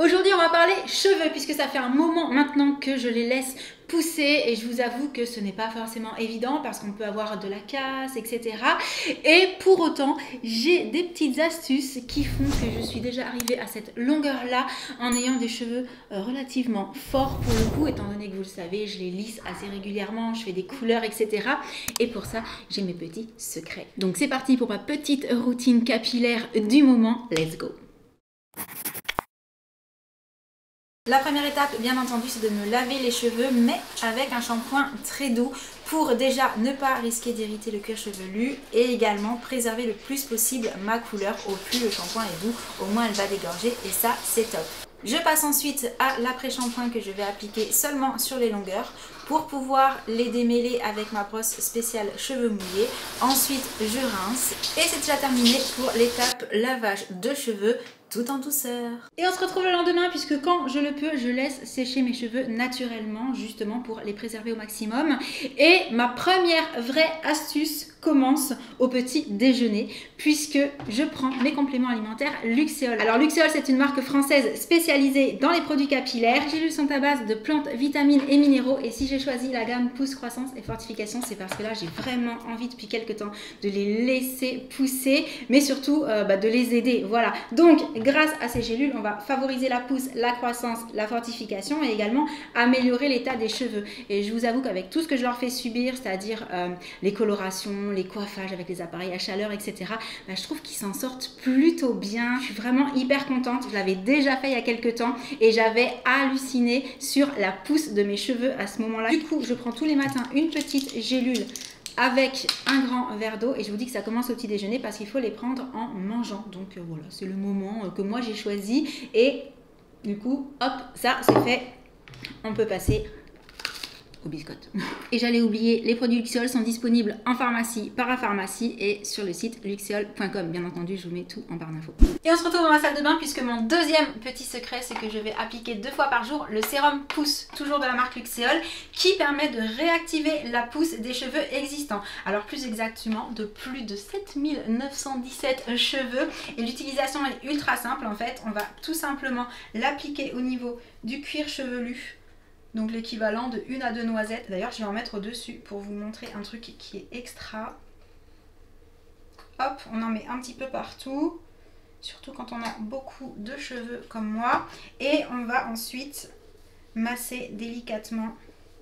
Aujourd'hui, on va parler cheveux puisque ça fait un moment maintenant que je les laisse pousser et je vous avoue que ce n'est pas forcément évident parce qu'on peut avoir de la casse, etc. Et pour autant, j'ai des petites astuces qui font que je suis déjà arrivée à cette longueur-là en ayant des cheveux relativement forts pour le coup, étant donné que vous le savez, je les lisse assez régulièrement, je fais des couleurs, etc. Et pour ça, j'ai mes petits secrets. Donc c'est parti pour ma petite routine capillaire du moment. Let's go! La première étape, bien entendu, c'est de me laver les cheveux, mais avec un shampoing très doux pour déjà ne pas risquer d'irriter le cuir chevelu et également préserver le plus possible ma couleur. Au plus le shampoing est doux, au moins elle va dégorger et ça, c'est top. Je passe ensuite à l'après-shampoing que je vais appliquer seulement sur les longueurs pour pouvoir les démêler avec ma brosse spéciale cheveux mouillés. Ensuite, je rince et c'est déjà terminé pour l'étape lavage de cheveux tout en douceur. Et on se retrouve le lendemain puisque quand je le peux, je laisse sécher mes cheveux naturellement justement pour les préserver au maximum. Et ma première vraie astuce commence au petit déjeuner puisque je prends mes compléments alimentaires Luxéol. Alors Luxéol, c'est une marque française spécialisée dans les produits capillaires. Les gélules sont à base de plantes, vitamines et minéraux et si j'ai choisi la gamme Pousse, Croissance et Fortification, c'est parce que là j'ai vraiment envie depuis quelques temps de les laisser pousser mais surtout de les aider. Voilà, donc grâce à ces gélules, on va favoriser la pousse, la croissance, la fortification et également améliorer l'état des cheveux. Et je vous avoue qu'avec tout ce que je leur fais subir, c'est-à-dire les colorations, les coiffages avec les appareils à chaleur, etc., je trouve qu'ils s'en sortent plutôt bien. Je suis vraiment hyper contente. Je l'avais déjà fait il y a quelques temps et j'avais halluciné sur la pousse de mes cheveux à ce moment-là. Du coup, je prends tous les matins une petite gélule avec un grand verre d'eau et je vous dis que ça commence au petit déjeuner parce qu'il faut les prendre en mangeant. Donc voilà, c'est le moment que moi j'ai choisi et du coup, hop, ça c'est fait. On peut passer aux biscottes. Et j'allais oublier, les produits Luxéol sont disponibles en pharmacie, parapharmacie et sur le site luxéol.com. Bien entendu, je vous mets tout en barre d'infos. Et on se retrouve dans ma salle de bain puisque mon deuxième petit secret, c'est que je vais appliquer 2 fois par jour le sérum Pousse, toujours de la marque Luxéol, qui permet de réactiver la pousse des cheveux existants. Alors plus exactement, de plus de 7917 cheveux. Et l'utilisation est ultra simple en fait. On va tout simplement l'appliquer au niveau du cuir chevelu. Donc l'équivalent de 1 à 2 noisettes. D'ailleurs, je vais en mettre au-dessus pour vous montrer un truc qui est extra. Hop, on en met un petit peu partout. Surtout quand on a beaucoup de cheveux comme moi. Et on va ensuite masser délicatement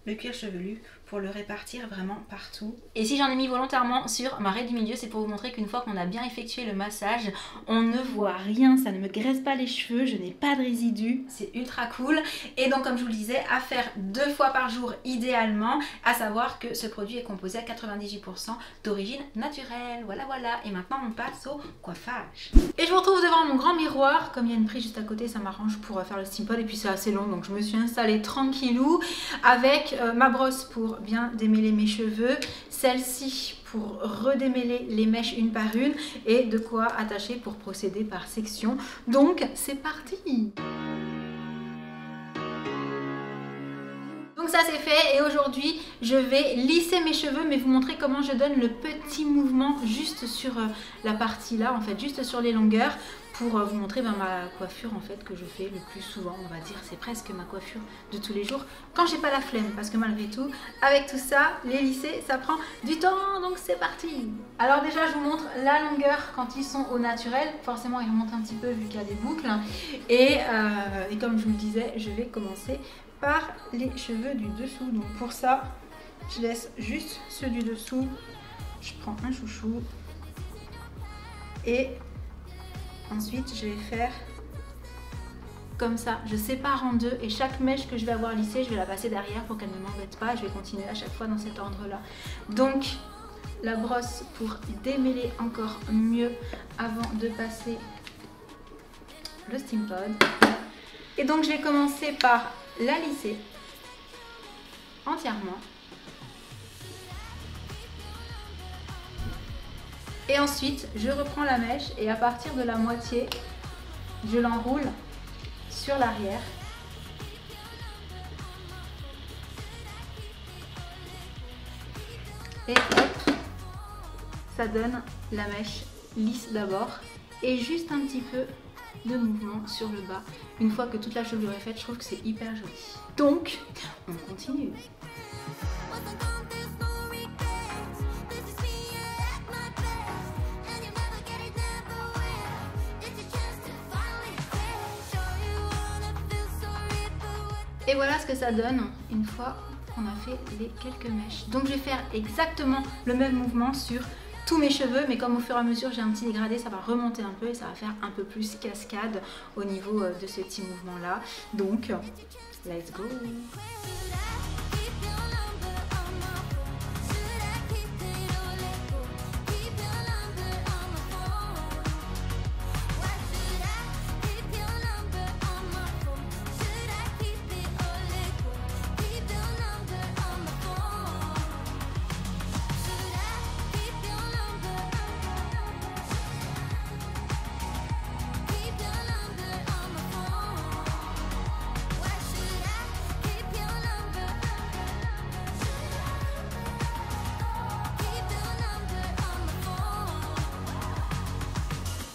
le cuir chevelu pour le répartir vraiment partout. Et si j'en ai mis volontairement sur ma raie du milieu, c'est pour vous montrer qu'une fois qu'on a bien effectué le massage, on ne voit rien, ça ne me graisse pas les cheveux, je n'ai pas de résidus, c'est ultra cool. Et donc comme je vous le disais, à faire 2 fois par jour idéalement, à savoir que ce produit est composé à 98% d'origine naturelle. Voilà, voilà. Et maintenant on passe au coiffage. Et je vous retrouve devant mon grand miroir, comme il y a une prise juste à côté, ça m'arrange pour faire le steam pod et puis c'est assez long, donc je me suis installée tranquillou avec ma brosse pour bien démêler mes cheveux, celle-ci pour redémêler les mèches une par une et de quoi attacher pour procéder par section. Donc c'est parti! Donc ça c'est fait et aujourd'hui je vais lisser mes cheveux mais vous montrer comment je donne le petit mouvement juste sur la partie là, en fait juste sur les longueurs pour vous montrer ma coiffure en fait que je fais le plus souvent, on va dire, c'est presque ma coiffure de tous les jours quand j'ai pas la flemme parce que malgré tout, avec tout ça, les lisser ça prend du temps donc c'est parti. Alors déjà je vous montre la longueur quand ils sont au naturel, forcément ils remontent un petit peu vu qu'il y a des boucles et comme je vous le disais, je vais commencer par les cheveux du dessous. Donc pour ça, je laisse juste ceux du dessous. Je prends un chouchou et ensuite je vais faire comme ça. Je sépare en deux et chaque mèche que je vais avoir lissée, je vais la passer derrière pour qu'elle ne m'embête pas. Je vais continuer à chaque fois dans cet ordre-là. Donc la brosse pour démêler encore mieux avant de passer le steam pod. Et donc je vais commencer par la lisser entièrement et ensuite je reprends la mèche et à partir de la moitié je l'enroule sur l'arrière et hop, ça donne la mèche lisse d'abord et juste un petit peu de mouvements sur le bas. Une fois que toute la chevelure est faite, je trouve que c'est hyper joli. Donc, on continue. Et voilà ce que ça donne une fois qu'on a fait les quelques mèches. Donc je vais faire exactement le même mouvement sur tous mes cheveux, mais comme au fur et à mesure j'ai un petit dégradé, ça va remonter un peu et ça va faire un peu plus cascade au niveau de ce petit mouvement là. Donc, let's go!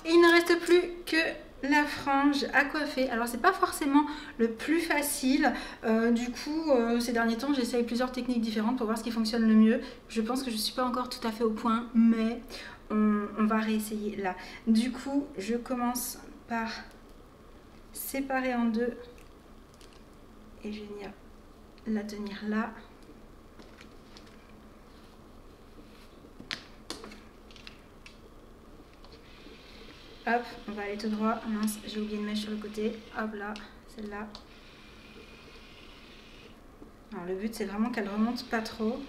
Et il ne reste plus que la frange à coiffer. Alors c'est pas forcément le plus facile, du coup ces derniers temps j'essaye plusieurs techniques différentes pour voir ce qui fonctionne le mieux. Je pense que je suis pas encore tout à fait au point, mais on va réessayer là. Du coup je commence par séparer en deux et je vais venir la tenir là. Hop, on va aller tout droit. Mince, j'ai oublié une mèche sur le côté. Hop là, celle-là. Alors le but c'est vraiment qu'elle remonte pas trop.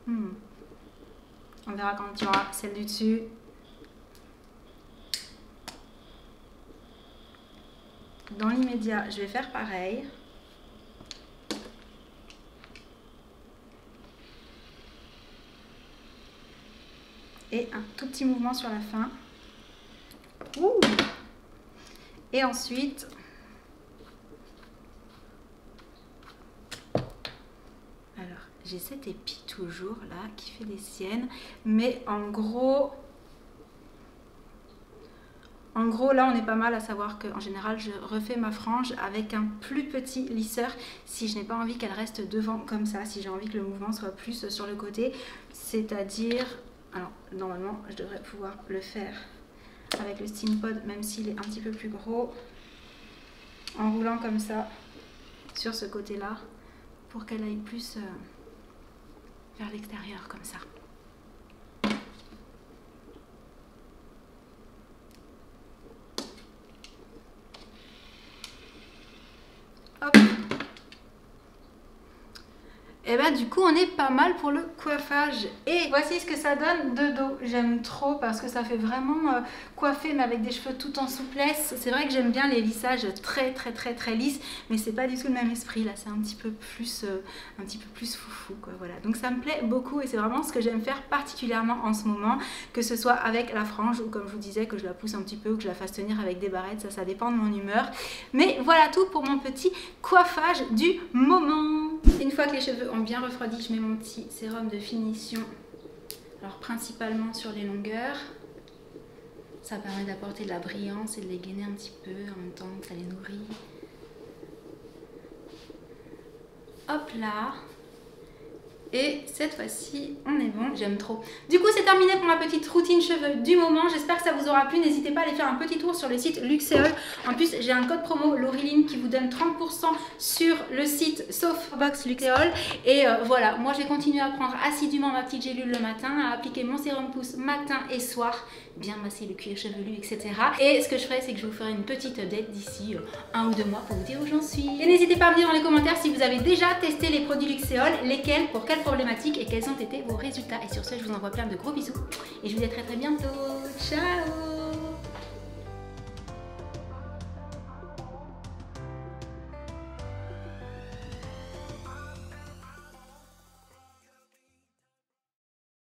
On verra quand tu auras celle du dessus. Dans l'immédiat, je vais faire pareil. Et un tout petit mouvement sur la fin. Ouh. Et ensuite, alors j'ai cette épi toujours là qui fait des siennes, mais en gros là on est pas mal, à savoir qu'en général je refais ma frange avec un plus petit lisseur si je n'ai pas envie qu'elle reste devant comme ça, si j'ai envie que le mouvement soit plus sur le côté, c'est-à-dire, alors normalement je devrais pouvoir le faire avec le Steampod même s'il est un petit peu plus gros, en roulant comme ça sur ce côté là pour qu'elle aille plus vers l'extérieur comme ça. Hop. Et ben du coup on est pas mal pour le coiffage. Et voici ce que ça donne de dos. J'aime trop parce que ça fait vraiment coiffer mais avec des cheveux tout en souplesse. C'est vrai que j'aime bien les lissages très lisses, mais c'est pas du tout le même esprit là. C'est un petit peu plus foufou quoi. Voilà. Donc ça me plaît beaucoup et c'est vraiment ce que j'aime faire particulièrement en ce moment, que ce soit avec la frange ou comme je vous disais que je la pousse un petit peu ou que je la fasse tenir avec des barrettes. Ça dépend de mon humeur. Mais voilà tout pour mon petit coiffage du moment. Une fois que les cheveux ont bien refroidi, je mets mon petit sérum de finition, alors principalement sur les longueurs. Ça permet d'apporter de la brillance et de les gainer un petit peu en même temps que ça les nourrit. Hop là. Et cette fois-ci, on est bon, j'aime trop. Du coup, c'est terminé pour ma petite routine cheveux du moment. J'espère que ça vous aura plu. N'hésitez pas à aller faire un petit tour sur le site Luxéol. En plus, j'ai un code promo Lauriline qui vous donne 30% sur le site Softbox Luxéol. Et voilà, moi, je vais continuer à prendre assidûment ma petite gélule le matin, à appliquer mon sérum pousse matin et soir, bien masser le cuir chevelu, etc. Et ce que je ferai, c'est que je vous ferai une petite update d'ici 1 ou 2 mois pour vous dire où j'en suis. Et n'hésitez pas à me dire dans les commentaires si vous avez déjà testé les produits Luxéol, lesquels, pour quelles problématiques et quels ont été vos résultats. Et sur ce, je vous envoie plein de gros bisous et je vous dis à très bientôt. Ciao!